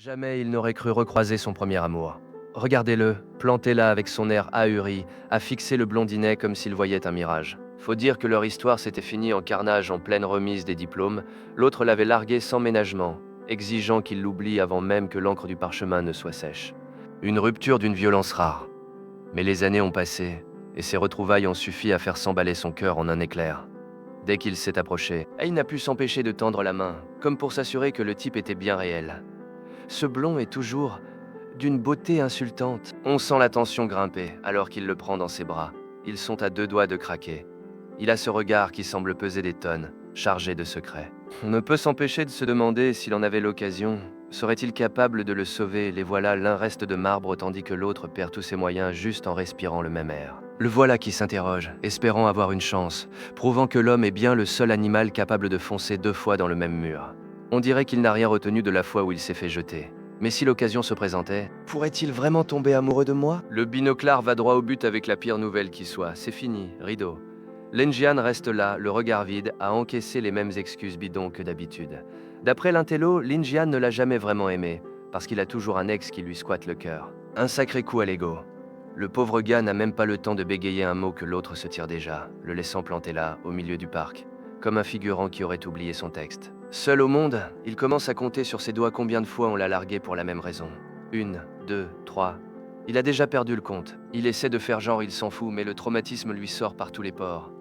Jamais il n'aurait cru recroiser son premier amour. Regardez-le, planté là avec son air ahuri, à fixer le blondinet comme s'il voyait un mirage. Faut dire que leur histoire s'était finie en carnage en pleine remise des diplômes, l'autre l'avait largué sans ménagement, exigeant qu'il l'oublie avant même que l'encre du parchemin ne soit sèche. Une rupture d'une violence rare. Mais les années ont passé, et ces retrouvailles ont suffi à faire s'emballer son cœur en un éclair. Dès qu'il s'est approché, il n'a pu s'empêcher de tendre la main, comme pour s'assurer que le type était bien réel. Ce blond est toujours d'une beauté insultante. On sent la tension grimper alors qu'il le prend dans ses bras. Ils sont à deux doigts de craquer. Il a ce regard qui semble peser des tonnes, chargé de secrets. On ne peut s'empêcher de se demander s'il en avait l'occasion. Serait-il capable de le sauver? Les voilà, l'un reste de marbre tandis que l'autre perd tous ses moyens juste en respirant le même air. Le voilà qui s'interroge, espérant avoir une chance, prouvant que l'homme est bien le seul animal capable de foncer deux fois dans le même mur. On dirait qu'il n'a rien retenu de la fois où il s'est fait jeter. Mais si l'occasion se présentait, pourrait-il vraiment tomber amoureux de moi? Le binoclard va droit au but avec la pire nouvelle qui soit. C'est fini, rideau. Lenjian reste là, le regard vide, à encaisser les mêmes excuses bidons que d'habitude. D'après l'intello, Linjian ne l'a jamais vraiment aimé, parce qu'il a toujours un ex qui lui squatte le cœur. Un sacré coup à l'ego. Le pauvre gars n'a même pas le temps de bégayer un mot que l'autre se tire déjà, le laissant planter là, au milieu du parc, comme un figurant qui aurait oublié son texte. Seul au monde, il commence à compter sur ses doigts combien de fois on l'a largué pour la même raison. 1, 2, 3. Il a déjà perdu le compte. Il essaie de faire genre il s'en fout, mais le traumatisme lui sort par tous les pores.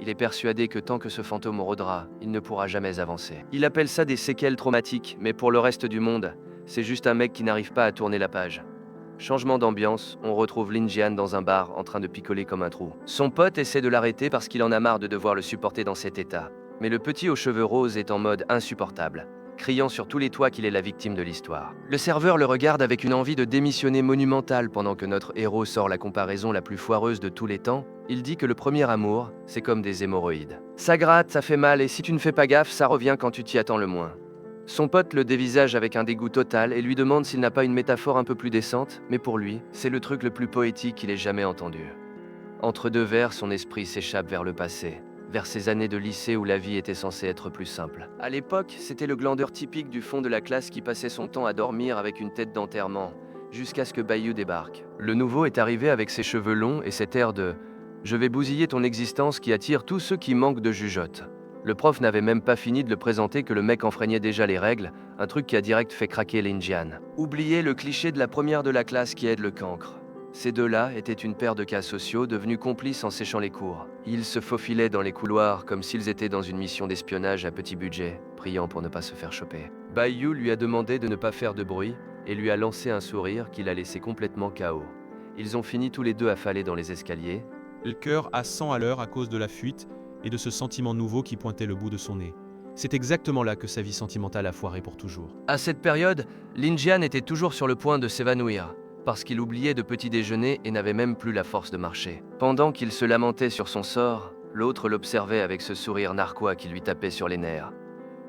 Il est persuadé que tant que ce fantôme rôdera, il ne pourra jamais avancer. Il appelle ça des séquelles traumatiques, mais pour le reste du monde, c'est juste un mec qui n'arrive pas à tourner la page. Changement d'ambiance, on retrouve Linjian dans un bar en train de picoler comme un trou. Son pote essaie de l'arrêter parce qu'il en a marre de devoir le supporter dans cet état. Mais le petit aux cheveux roses est en mode insupportable, criant sur tous les toits qu'il est la victime de l'histoire. Le serveur le regarde avec une envie de démissionner monumentale pendant que notre héros sort la comparaison la plus foireuse de tous les temps. Il dit que le premier amour, c'est comme des hémorroïdes. Ça gratte, ça fait mal et si tu ne fais pas gaffe, ça revient quand tu t'y attends le moins. Son pote le dévisage avec un dégoût total et lui demande s'il n'a pas une métaphore un peu plus décente, mais pour lui, c'est le truc le plus poétique qu'il ait jamais entendu. Entre deux vers, son esprit s'échappe vers le passé, vers ces années de lycée où la vie était censée être plus simple. À l'époque, c'était le glandeur typique du fond de la classe qui passait son temps à dormir avec une tête d'enterrement, jusqu'à ce que Bayou débarque. Le nouveau est arrivé avec ses cheveux longs et cet air de « je vais bousiller ton existence » qui attire tous ceux qui manquent de jugeote. Le prof n'avait même pas fini de le présenter que le mec enfreignait déjà les règles, un truc qui a direct fait craquer Linjian. Oubliez le cliché de la première de la classe qui aide le cancre. Ces deux-là étaient une paire de cas sociaux devenus complices en séchant les cours. Ils se faufilaient dans les couloirs comme s'ils étaient dans une mission d'espionnage à petit budget, priant pour ne pas se faire choper. Bayou lui a demandé de ne pas faire de bruit et lui a lancé un sourire qui l'a laissé complètement KO. Ils ont fini tous les deux affalés dans les escaliers. Le cœur à 100 à l'heure à cause de la fuite et de ce sentiment nouveau qui pointait le bout de son nez. C'est exactement là que sa vie sentimentale a foiré pour toujours. À cette période, Linjian était toujours sur le point de s'évanouir, parce qu'il oubliait de petit déjeuner et n'avait même plus la force de marcher. Pendant qu'il se lamentait sur son sort, l'autre l'observait avec ce sourire narquois qui lui tapait sur les nerfs.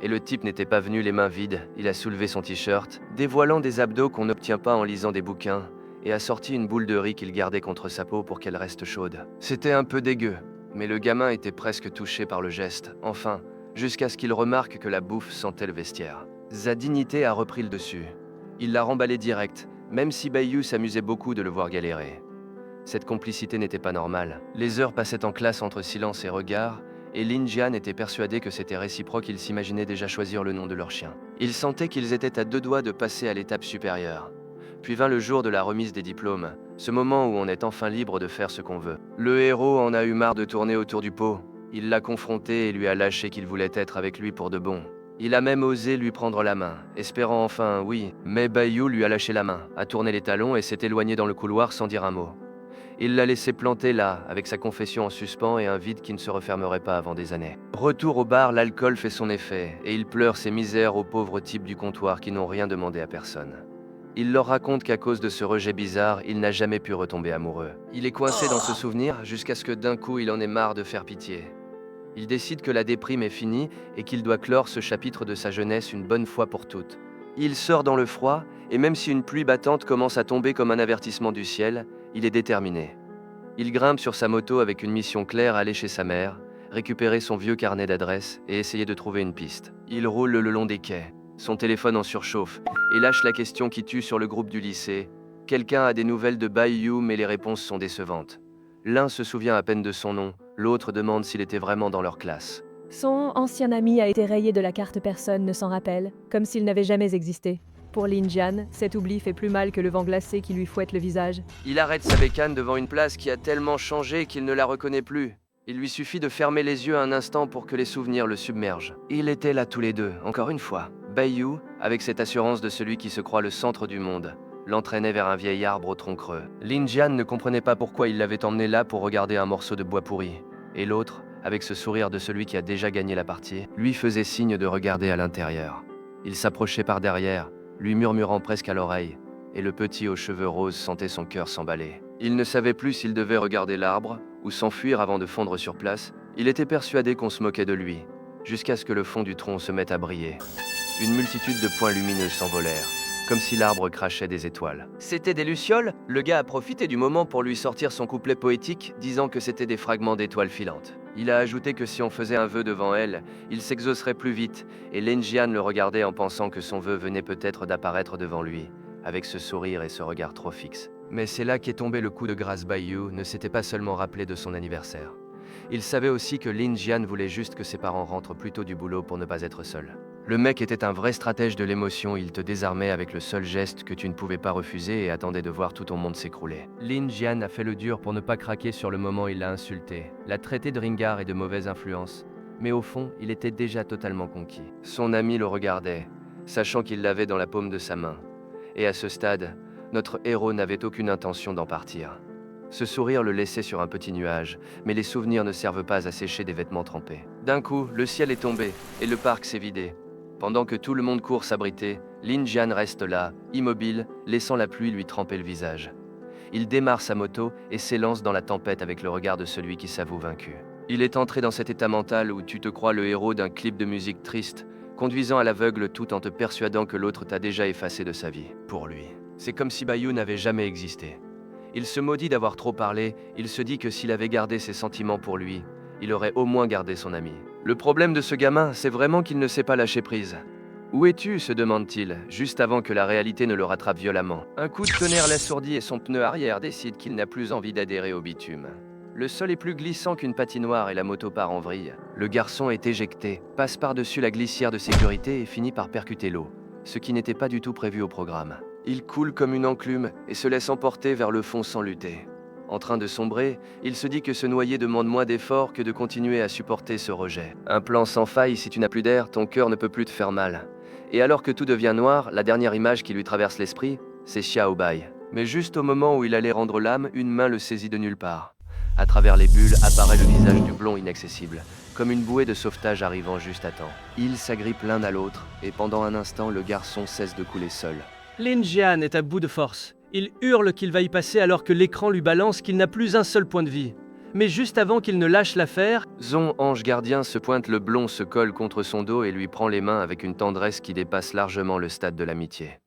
Et le type n'était pas venu les mains vides, il a soulevé son t-shirt, dévoilant des abdos qu'on n'obtient pas en lisant des bouquins, et a sorti une boule de riz qu'il gardait contre sa peau pour qu'elle reste chaude. C'était un peu dégueu, mais le gamin était presque touché par le geste, enfin, jusqu'à ce qu'il remarque que la bouffe sentait le vestiaire. Sa dignité a repris le dessus. Il l'a remballé direct, même si Bayou s'amusait beaucoup de le voir galérer. Cette complicité n'était pas normale. Les heures passaient en classe entre silence et regard, et Linjian était persuadé que c'était réciproque, ils s'imaginaient déjà choisir le nom de leur chien. Il sentait qu'ils étaient à deux doigts de passer à l'étape supérieure. Puis vint le jour de la remise des diplômes, ce moment où on est enfin libre de faire ce qu'on veut. Le héros en a eu marre de tourner autour du pot. Il l'a confronté et lui a lâché qu'il voulait être avec lui pour de bon. Il a même osé lui prendre la main, espérant enfin un oui, mais Bayou lui a lâché la main, a tourné les talons et s'est éloigné dans le couloir sans dire un mot. Il l'a laissé planter là, avec sa confession en suspens et un vide qui ne se refermerait pas avant des années. Retour au bar, l'alcool fait son effet, et il pleure ses misères aux pauvres types du comptoir qui n'ont rien demandé à personne. Il leur raconte qu'à cause de ce rejet bizarre, il n'a jamais pu retomber amoureux. Il est coincé dans ce souvenir jusqu'à ce que d'un coup il en ait marre de faire pitié. Il décide que la déprime est finie et qu'il doit clore ce chapitre de sa jeunesse une bonne fois pour toutes. Il sort dans le froid, et même si une pluie battante commence à tomber comme un avertissement du ciel, il est déterminé. Il grimpe sur sa moto avec une mission claire, aller chez sa mère, récupérer son vieux carnet d'adresses et essayer de trouver une piste. Il roule le long des quais, Son téléphone en surchauffe et lâche la question qui tue sur le groupe du lycée. Quelqu'un a des nouvelles de Bai Yu, mais les réponses sont décevantes. L'un se souvient à peine de son nom, l'autre demande s'il était vraiment dans leur classe. Son ancien ami a été rayé de la carte, personne ne s'en rappelle, comme s'il n'avait jamais existé. Pour Lin Jian, cet oubli fait plus mal que le vent glacé qui lui fouette le visage. Il arrête sa bécane devant une place qui a tellement changé qu'il ne la reconnaît plus. Il lui suffit de fermer les yeux un instant pour que les souvenirs le submergent. Ils étaient là tous les deux, encore une fois. Bai Yu, avec cette assurance de celui qui se croit le centre du monde, l'entraînait vers un vieil arbre au tronc creux. Lin Jian ne comprenait pas pourquoi il l'avait emmené là pour regarder un morceau de bois pourri. Et l'autre, avec ce sourire de celui qui a déjà gagné la partie, lui faisait signe de regarder à l'intérieur. Il s'approchait par derrière, lui murmurant presque à l'oreille, et le petit aux cheveux roses sentait son cœur s'emballer. Il ne savait plus s'il devait regarder l'arbre ou s'enfuir avant de fondre sur place. Il était persuadé qu'on se moquait de lui, jusqu'à ce que le fond du tronc se mette à briller. Une multitude de points lumineux s'envolèrent, comme si l'arbre crachait des étoiles. C'était des lucioles. Le gars a profité du moment pour lui sortir son couplet poétique, disant que c'était des fragments d'étoiles filantes. Il a ajouté que si on faisait un vœu devant elle, il s'exaucerait plus vite, et Lin Jian le regardait en pensant que son vœu venait peut-être d'apparaître devant lui, avec ce sourire et ce regard trop fixe. Mais c'est là qu'est tombé le coup de grâce. Bai Yu ne s'était pas seulement rappelé de son anniversaire. Il savait aussi que Lin Jian voulait juste que ses parents rentrent plus tôt du boulot pour ne pas être seuls. Le mec était un vrai stratège de l'émotion, il te désarmait avec le seul geste que tu ne pouvais pas refuser et attendait de voir tout ton monde s'écrouler. Lin Jian a fait le dur pour ne pas craquer sur le moment, il l'a insulté, l'a traité de ringard et de mauvaise influence. Mais au fond, il était déjà totalement conquis. Son ami le regardait, sachant qu'il l'avait dans la paume de sa main. Et à ce stade, notre héros n'avait aucune intention d'en partir. Ce sourire le laissait sur un petit nuage, mais les souvenirs ne servent pas à sécher des vêtements trempés. D'un coup, le ciel est tombé et le parc s'est vidé. Pendant que tout le monde court s'abriter, Lin Jian reste là, immobile, laissant la pluie lui tremper le visage. Il démarre sa moto et s'élance dans la tempête avec le regard de celui qui s'avoue vaincu. Il est entré dans cet état mental où tu te crois le héros d'un clip de musique triste, conduisant à l'aveugle tout en te persuadant que l'autre t'a déjà effacé de sa vie. Pour lui, c'est comme si Bai Yu n'avait jamais existé. Il se maudit d'avoir trop parlé, il se dit que s'il avait gardé ses sentiments pour lui, il aurait au moins gardé son ami. Le problème de ce gamin, c'est vraiment qu'il ne sait pas lâcher prise. Où es-tu, se demande-t-il, juste avant que la réalité ne le rattrape violemment. Un coup de tonnerre l'assourdit et son pneu arrière décide qu'il n'a plus envie d'adhérer au bitume. Le sol est plus glissant qu'une patinoire et la moto part en vrille. Le garçon est éjecté, passe par-dessus la glissière de sécurité et finit par percuter l'eau, ce qui n'était pas du tout prévu au programme. Il coule comme une enclume et se laisse emporter vers le fond sans lutter. En train de sombrer, il se dit que se noyer demande moins d'efforts que de continuer à supporter ce rejet. Un plan sans faille, si tu n'as plus d'air, ton cœur ne peut plus te faire mal. Et alors que tout devient noir, la dernière image qui lui traverse l'esprit, c'est Xiao Bai. Mais juste au moment où il allait rendre l'âme, une main le saisit de nulle part. À travers les bulles apparaît le visage du blond inaccessible, comme une bouée de sauvetage arrivant juste à temps. Ils s'agrippent l'un à l'autre, et pendant un instant, le garçon cesse de couler seul. Lin Jian est à bout de force. Il hurle qu'il va y passer alors que l'écran lui balance qu'il n'a plus un seul point de vie. Mais juste avant qu'il ne lâche l'affaire, Zon, ange gardien, se pointe, le blond se colle contre son dos et lui prend les mains avec une tendresse qui dépasse largement le stade de l'amitié.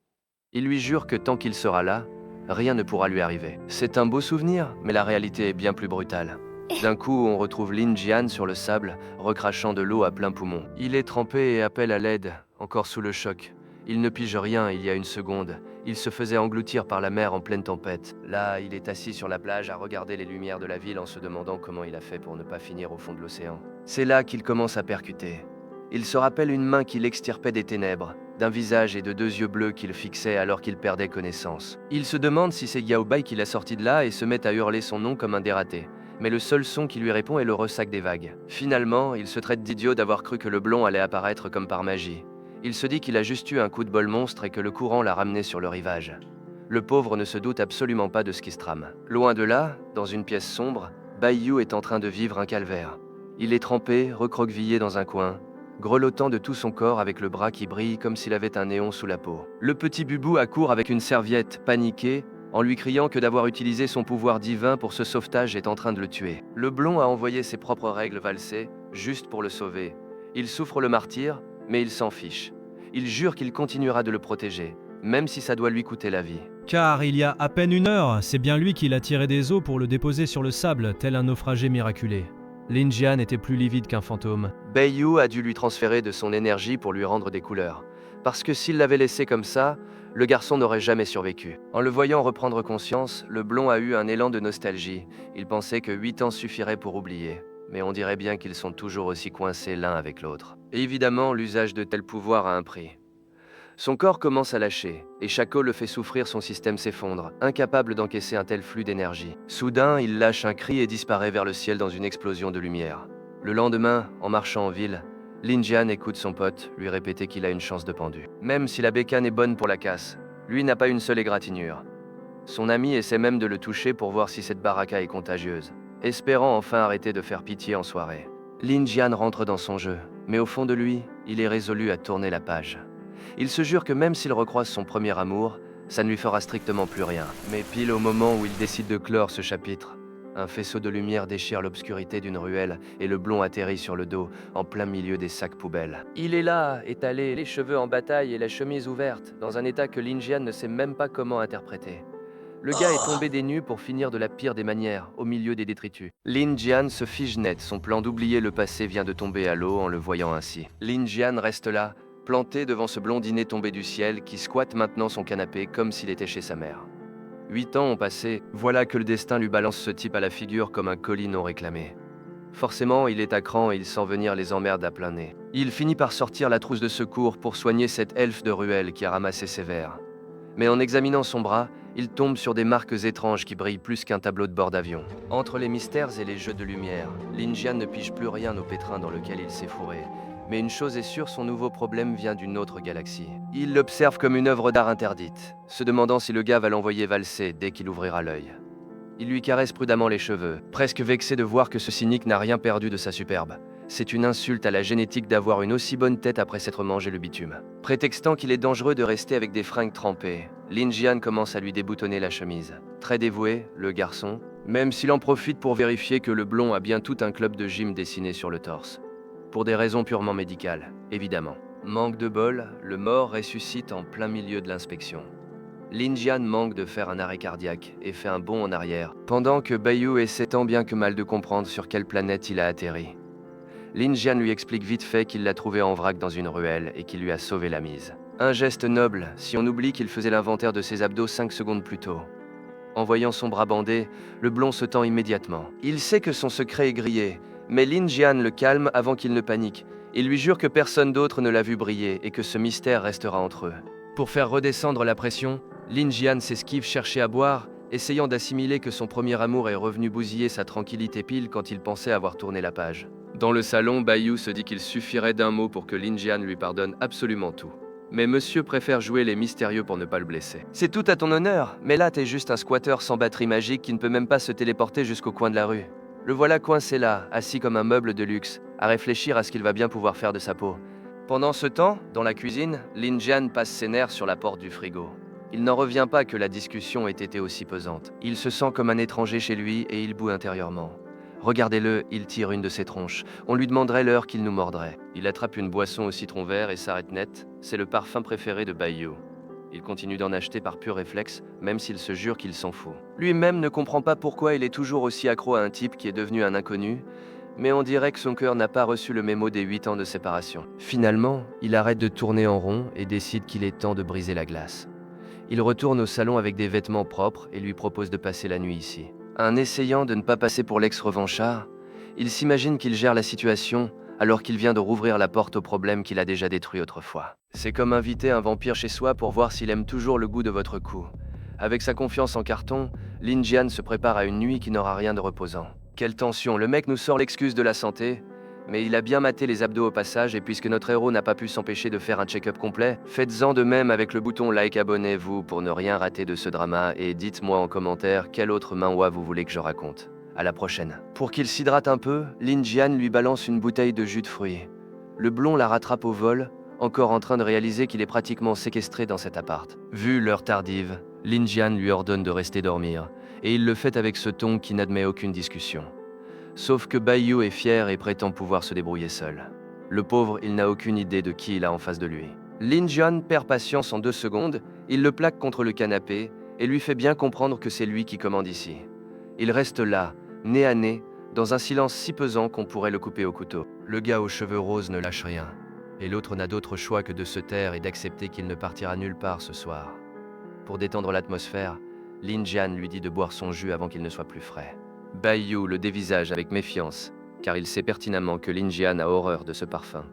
Il lui jure que tant qu'il sera là, rien ne pourra lui arriver. C'est un beau souvenir, mais la réalité est bien plus brutale. D'un coup, on retrouve Lin Jian sur le sable, recrachant de l'eau à plein poumon. Il est trempé et appelle à l'aide, encore sous le choc. Il ne pige rien il y a une seconde. Il se faisait engloutir par la mer en pleine tempête. Là, il est assis sur la plage à regarder les lumières de la ville en se demandant comment il a fait pour ne pas finir au fond de l'océan. C'est là qu'il commence à percuter. Il se rappelle une main qui l'extirpait des ténèbres, d'un visage et de deux yeux bleus qu'il fixait alors qu'il perdait connaissance. Il se demande si c'est Yao Bai qui l'a sorti de là et se met à hurler son nom comme un dératé. Mais le seul son qui lui répond est le ressac des vagues. Finalement, il se traite d'idiot d'avoir cru que le blond allait apparaître comme par magie. Il se dit qu'il a juste eu un coup de bol monstre et que le courant l'a ramené sur le rivage. Le pauvre ne se doute absolument pas de ce qui se trame. Loin de là, dans une pièce sombre, Bai Yu est en train de vivre un calvaire. Il est trempé, recroquevillé dans un coin, grelottant de tout son corps avec le bras qui brille comme s'il avait un néon sous la peau. Le petit Bubou accourt avec une serviette, paniqué, en lui criant que d'avoir utilisé son pouvoir divin pour ce sauvetage est en train de le tuer. Le blond a envoyé ses propres règles valser, juste pour le sauver. Il souffre le martyre, mais il s'en fiche. Il jure qu'il continuera de le protéger, même si ça doit lui coûter la vie. Car il y a à peine une heure, c'est bien lui qui l'a tiré des eaux pour le déposer sur le sable, tel un naufragé miraculé. Lin Jian était plus livide qu'un fantôme. Bai Yu a dû lui transférer de son énergie pour lui rendre des couleurs. Parce que s'il l'avait laissé comme ça, le garçon n'aurait jamais survécu. En le voyant reprendre conscience, le blond a eu un élan de nostalgie. Il pensait que 8 ans suffiraient pour oublier. Mais on dirait bien qu'ils sont toujours aussi coincés l'un avec l'autre. Et évidemment, l'usage de tel pouvoir a un prix. Son corps commence à lâcher, et Shaco le fait souffrir, son système s'effondre, incapable d'encaisser un tel flux d'énergie. Soudain, il lâche un cri et disparaît vers le ciel dans une explosion de lumière. Le lendemain, en marchant en ville, Lin Jian écoute son pote lui répéter qu'il a une chance de pendu. Même si la bécane est bonne pour la casse, lui n'a pas une seule égratignure. Son ami essaie même de le toucher pour voir si cette baraka est contagieuse, espérant enfin arrêter de faire pitié en soirée. Lin Jian rentre dans son jeu, mais au fond de lui, il est résolu à tourner la page. Il se jure que même s'il recroise son premier amour, ça ne lui fera strictement plus rien. Mais pile au moment où il décide de clore ce chapitre, un faisceau de lumière déchire l'obscurité d'une ruelle et le blond atterrit sur le dos, en plein milieu des sacs poubelles. Il est là, étalé, les cheveux en bataille et la chemise ouverte, dans un état que Lin Jian ne sait même pas comment interpréter. Le gars est tombé des nues pour finir de la pire des manières, au milieu des détritus. Lin Jian se fige net, son plan d'oublier le passé vient de tomber à l'eau en le voyant ainsi. Lin Jian reste là, planté devant ce blondinet tombé du ciel qui squatte maintenant son canapé comme s'il était chez sa mère. 8 ans ont passé, voilà que le destin lui balance ce type à la figure comme un colis non réclamé. Forcément, il est à cran et il sent venir les emmerdes à plein nez. Il finit par sortir la trousse de secours pour soigner cet elfe de ruelle qui a ramassé ses vers. Mais en examinant son bras, il tombe sur des marques étranges qui brillent plus qu'un tableau de bord d'avion. Entre les mystères et les jeux de lumière, Lin Jian ne pige plus rien au pétrin dans lequel il s'est fourré. Mais une chose est sûre, son nouveau problème vient d'une autre galaxie. Il l'observe comme une œuvre d'art interdite, se demandant si le gars va l'envoyer valser dès qu'il ouvrira l'œil. Il lui caresse prudemment les cheveux, presque vexé de voir que ce cynique n'a rien perdu de sa superbe. C'est une insulte à la génétique d'avoir une aussi bonne tête après s'être mangé le bitume. Prétextant qu'il est dangereux de rester avec des fringues trempées, Lin Jian commence à lui déboutonner la chemise. Très dévoué, le garçon, même s'il en profite pour vérifier que le blond a bien tout un club de gym dessiné sur le torse. Pour des raisons purement médicales, évidemment. Manque de bol, le mort ressuscite en plein milieu de l'inspection. Lin Jian manque de faire un arrêt cardiaque et fait un bond en arrière, pendant que Bayu essaie tant bien que mal de comprendre sur quelle planète il a atterri. Lin Jian lui explique vite fait qu'il l'a trouvé en vrac dans une ruelle et qu'il lui a sauvé la mise. Un geste noble, si on oublie qu'il faisait l'inventaire de ses abdos 5 secondes plus tôt. En voyant son bras bandé, le blond se tend immédiatement. Il sait que son secret est grillé, mais Lin Jian le calme avant qu'il ne panique. Il lui jure que personne d'autre ne l'a vu briller et que ce mystère restera entre eux. Pour faire redescendre la pression, Lin Jian s'esquive chercher à boire, essayant d'assimiler que son premier amour est revenu bousiller sa tranquillité pile quand il pensait avoir tourné la page. Dans le salon, Bayu se dit qu'il suffirait d'un mot pour que Lin Jian lui pardonne absolument tout. Mais monsieur préfère jouer les mystérieux pour ne pas le blesser. C'est tout à ton honneur, mais là t'es juste un squatteur sans batterie magique qui ne peut même pas se téléporter jusqu'au coin de la rue. Le voilà coincé là, assis comme un meuble de luxe, à réfléchir à ce qu'il va bien pouvoir faire de sa peau. Pendant ce temps, dans la cuisine, Lin Jian passe ses nerfs sur la porte du frigo. Il n'en revient pas que la discussion ait été aussi pesante. Il se sent comme un étranger chez lui et il bout intérieurement. Regardez-le, il tire une de ses tronches. On lui demanderait l'heure qu'il nous mordrait. Il attrape une boisson au citron vert et s'arrête net. C'est le parfum préféré de Bayu. Il continue d'en acheter par pur réflexe, même s'il se jure qu'il s'en fout. Lui-même ne comprend pas pourquoi il est toujours aussi accro à un type qui est devenu un inconnu, mais on dirait que son cœur n'a pas reçu le mémo des 8 ans de séparation. Finalement, il arrête de tourner en rond et décide qu'il est temps de briser la glace. Il retourne au salon avec des vêtements propres et lui propose de passer la nuit ici. En essayant de ne pas passer pour l'ex-revanchard, il s'imagine qu'il gère la situation alors qu'il vient de rouvrir la porte au problème qu'il a déjà détruit autrefois. C'est comme inviter un vampire chez soi pour voir s'il aime toujours le goût de votre coup. Avec sa confiance en carton, Lin Jian se prépare à une nuit qui n'aura rien de reposant. Quelle tension, le mec nous sort l'excuse de la santé, mais il a bien maté les abdos au passage et puisque notre héros n'a pas pu s'empêcher de faire un check-up complet, faites-en de même avec le bouton like, abonnez-vous pour ne rien rater de ce drama et dites-moi en commentaire quel autre manhwa vous voulez que je raconte. À la prochaine. Pour qu'il s'hydrate un peu, Lin Jian lui balance une bouteille de jus de fruits. Le blond la rattrape au vol, encore en train de réaliser qu'il est pratiquement séquestré dans cet appart. Vu l'heure tardive, Lin Jian lui ordonne de rester dormir, et il le fait avec ce ton qui n'admet aucune discussion. Sauf que Bayu est fier et prétend pouvoir se débrouiller seul. Le pauvre, il n'a aucune idée de qui il a en face de lui. Lin Jian perd patience en 2 secondes, il le plaque contre le canapé et lui fait bien comprendre que c'est lui qui commande ici. Il reste là, nez à nez, dans un silence si pesant qu'on pourrait le couper au couteau. Le gars aux cheveux roses ne lâche rien. Et l'autre n'a d'autre choix que de se taire et d'accepter qu'il ne partira nulle part ce soir. Pour détendre l'atmosphère, Lin Jian lui dit de boire son jus avant qu'il ne soit plus frais. Bai Yu le dévisage avec méfiance, car il sait pertinemment que Lin Jian a horreur de ce parfum.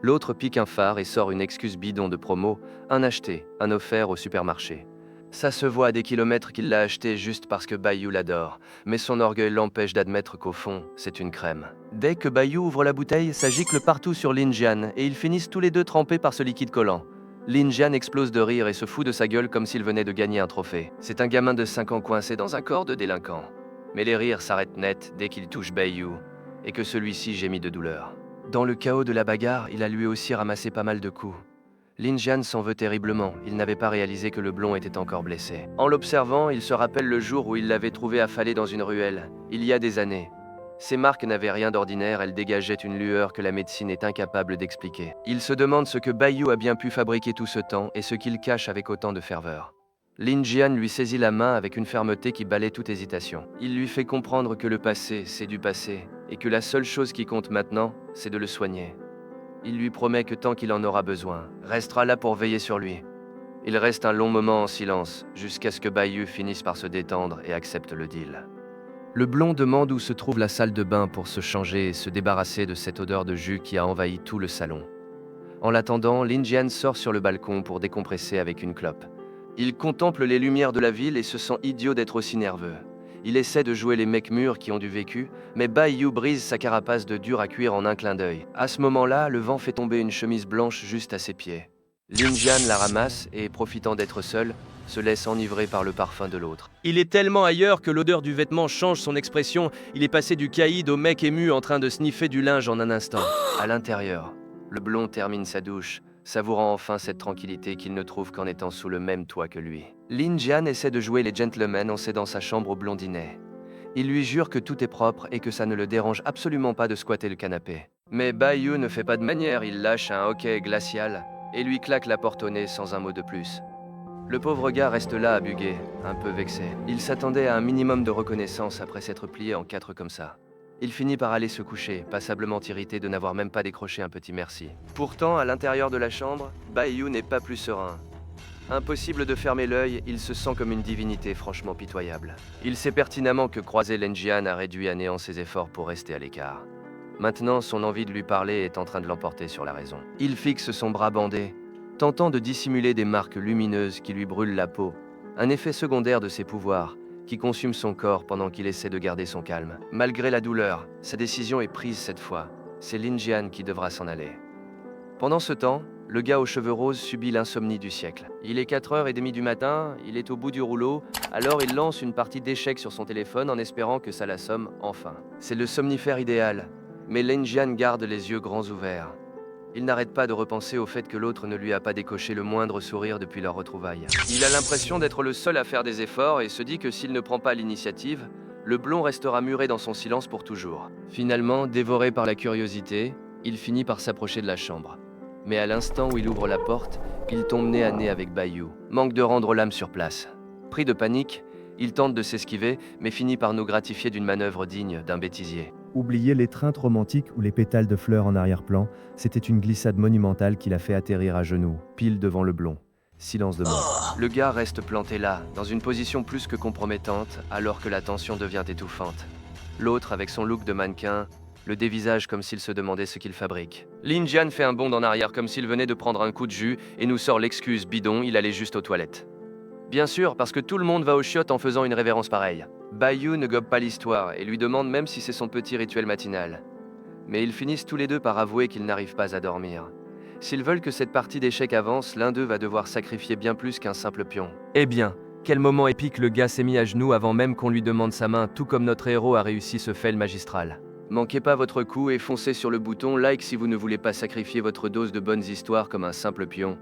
L'autre pique un phare et sort une excuse bidon de promo, un acheté, un offert au supermarché. Ça se voit à des kilomètres qu'il l'a acheté juste parce que Bai Yu l'adore, mais son orgueil l'empêche d'admettre qu'au fond, c'est une crème. Dès que Bai Yu ouvre la bouteille, ça gicle partout sur Lin Jian et ils finissent tous les deux trempés par ce liquide collant. Lin Jian explose de rire et se fout de sa gueule comme s'il venait de gagner un trophée. C'est un gamin de 5 ans coincé dans un corps de délinquant. Mais les rires s'arrêtent net dès qu'il touche Bai Yu et que celui-ci gémit de douleur. Dans le chaos de la bagarre, il a lui aussi ramassé pas mal de coups. Lin Jian s'en veut terriblement, il n'avait pas réalisé que le blond était encore blessé. En l'observant, il se rappelle le jour où il l'avait trouvé affalé dans une ruelle, il y a des années. Ces marques n'avaient rien d'ordinaire, elles dégageaient une lueur que la médecine est incapable d'expliquer. Il se demande ce que Bai Yu a bien pu fabriquer tout ce temps et ce qu'il cache avec autant de ferveur. Lin Jian lui saisit la main avec une fermeté qui balaie toute hésitation. Il lui fait comprendre que le passé, c'est du passé, et que la seule chose qui compte maintenant, c'est de le soigner. Il lui promet que tant qu'il en aura besoin, restera là pour veiller sur lui. Il reste un long moment en silence, jusqu'à ce que Bai Yu finisse par se détendre et accepte le deal. Le blond demande où se trouve la salle de bain pour se changer et se débarrasser de cette odeur de jus qui a envahi tout le salon. En l'attendant, Lin Jian sort sur le balcon pour décompresser avec une clope. Il contemple les lumières de la ville et se sent idiot d'être aussi nerveux. Il essaie de jouer les mecs mûrs qui ont du vécu, mais Bai Yu brise sa carapace de dur à cuire en un clin d'œil. À ce moment-là, le vent fait tomber une chemise blanche juste à ses pieds. Lin Jian la ramasse et, profitant d'être seul, se laisse enivrer par le parfum de l'autre. Il est tellement ailleurs que l'odeur du vêtement change son expression. Il est passé du caïd au mec ému en train de sniffer du linge en un instant. À l'intérieur, le blond termine sa douche, savourant enfin cette tranquillité qu'il ne trouve qu'en étant sous le même toit que lui. Lin Jian essaie de jouer les gentlemen en cédant sa chambre au blondinet. Il lui jure que tout est propre et que ça ne le dérange absolument pas de squatter le canapé. Mais Bai Yu ne fait pas de manière, il lâche un hoquet glacial et lui claque la porte au nez sans un mot de plus. Le pauvre gars reste là à buguer, un peu vexé. Il s'attendait à un minimum de reconnaissance après s'être plié en 4 comme ça. Il finit par aller se coucher, passablement irrité de n'avoir même pas décroché un petit merci. Pourtant, à l'intérieur de la chambre, Bai Yu n'est pas plus serein. Impossible de fermer l'œil, il se sent comme une divinité franchement pitoyable. Il sait pertinemment que croiser Lin Jian a réduit à néant ses efforts pour rester à l'écart. Maintenant, son envie de lui parler est en train de l'emporter sur la raison. Il fixe son bras bandé, tentant de dissimuler des marques lumineuses qui lui brûlent la peau, un effet secondaire de ses pouvoirs, qui consume son corps pendant qu'il essaie de garder son calme. Malgré la douleur, sa décision est prise cette fois. C'est Lin Jian qui devra s'en aller. Pendant ce temps, le gars aux cheveux roses subit l'insomnie du siècle. Il est 4h30 du matin, il est au bout du rouleau, alors il lance une partie d'échecs sur son téléphone en espérant que ça l'assomme enfin. C'est le somnifère idéal, mais Lin Jian garde les yeux grands ouverts. Il n'arrête pas de repenser au fait que l'autre ne lui a pas décoché le moindre sourire depuis leur retrouvaille. Il a l'impression d'être le seul à faire des efforts et se dit que s'il ne prend pas l'initiative, le blond restera muré dans son silence pour toujours. Finalement, dévoré par la curiosité, il finit par s'approcher de la chambre. Mais à l'instant où il ouvre la porte, il tombe nez à nez avec Bai Yu. Manque de rendre l'âme sur place. Pris de panique, il tente de s'esquiver, mais finit par nous gratifier d'une manœuvre digne d'un bêtisier. Oubliez l'étreinte romantique ou les pétales de fleurs en arrière-plan, c'était une glissade monumentale qui l'a fait atterrir à genoux, pile devant le blond. Silence de mort. Le gars reste planté là, dans une position plus que compromettante, alors que la tension devient étouffante. L'autre, avec son look de mannequin, le dévisage comme s'il se demandait ce qu'il fabrique. Lin Jian fait un bond en arrière comme s'il venait de prendre un coup de jus et nous sort l'excuse bidon, il allait juste aux toilettes. Bien sûr, parce que tout le monde va aux chiottes en faisant une révérence pareille. Bai Yu ne gobe pas l'histoire et lui demande même si c'est son petit rituel matinal. Mais ils finissent tous les deux par avouer qu'ils n'arrivent pas à dormir. S'ils veulent que cette partie d'échecs avance, l'un d'eux va devoir sacrifier bien plus qu'un simple pion. Eh bien, quel moment épique, le gars s'est mis à genoux avant même qu'on lui demande sa main, tout comme notre héros a réussi ce fail magistral. Manquez pas votre coup et foncez sur le bouton like si vous ne voulez pas sacrifier votre dose de bonnes histoires comme un simple pion.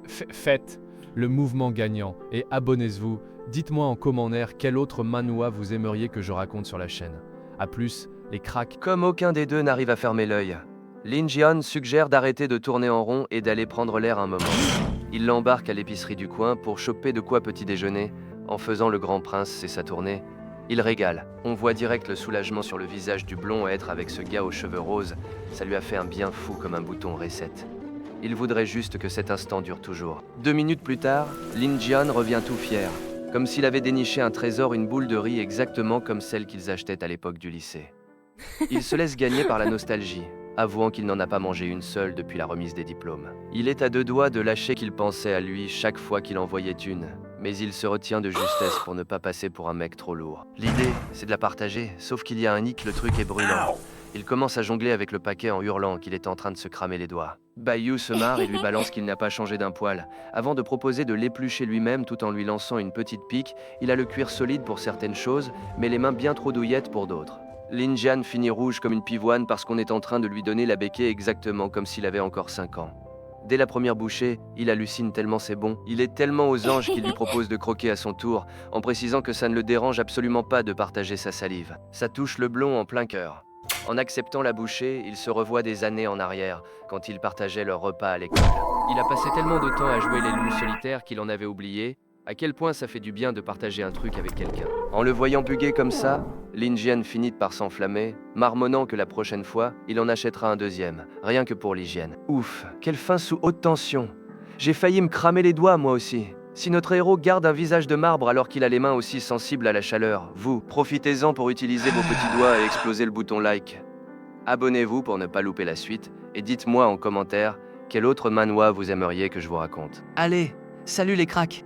Faites le mouvement gagnant et abonnez-vous. Dites-moi en commentaire quel autre manhwa vous aimeriez que je raconte sur la chaîne. A plus, les cracks. Comme aucun des deux n'arrive à fermer l'œil, Lin Jian suggère d'arrêter de tourner en rond et d'aller prendre l'air un moment. Il l'embarque à l'épicerie du coin pour choper de quoi petit déjeuner. En faisant le grand prince, c'est sa tournée. Il régale. On voit direct le soulagement sur le visage du blond, être avec ce gars aux cheveux roses. Ça lui a fait un bien fou comme un bouton reset. Il voudrait juste que cet instant dure toujours. 2 minutes plus tard, Lin Jian revient tout fier. Comme s'il avait déniché un trésor, une boule de riz exactement comme celle qu'ils achetaient à l'époque du lycée. Il se laisse gagner par la nostalgie, avouant qu'il n'en a pas mangé une seule depuis la remise des diplômes. Il est à 2 doigts de lâcher qu'il pensait à lui chaque fois qu'il en voyait une, mais il se retient de justesse pour ne pas passer pour un mec trop lourd. L'idée, c'est de la partager, sauf qu'il y a un hic, le truc est brûlant. Il commence à jongler avec le paquet en hurlant qu'il est en train de se cramer les doigts. Bayou se marre et lui balance qu'il n'a pas changé d'un poil. Avant de proposer de l'éplucher lui-même tout en lui lançant une petite pique, il a le cuir solide pour certaines choses, mais les mains bien trop douillettes pour d'autres. Lin Jian finit rouge comme une pivoine parce qu'on est en train de lui donner la béquille exactement comme s'il avait encore 5 ans. Dès la première bouchée, il hallucine tellement c'est bon. Il est tellement aux anges qu'il lui propose de croquer à son tour, en précisant que ça ne le dérange absolument pas de partager sa salive. Ça touche le blond en plein cœur. En acceptant la bouchée, il se revoit des années en arrière, quand ils partageaient leur repas à l'école. Il a passé tellement de temps à jouer les loups solitaires qu'il en avait oublié à quel point ça fait du bien de partager un truc avec quelqu'un. En le voyant buguer comme ça, Lin Jian finit par s'enflammer, marmonnant que la prochaine fois, il en achètera un deuxième, rien que pour l'hygiène. Ouf, quelle fin sous haute tension. J'ai failli me cramer les doigts moi aussi. Si notre héros garde un visage de marbre alors qu'il a les mains aussi sensibles à la chaleur, vous, profitez-en pour utiliser vos petits doigts et exploser le bouton like. Abonnez-vous pour ne pas louper la suite, et dites-moi en commentaire quel autre manhwa vous aimeriez que je vous raconte. Allez, salut les cracks!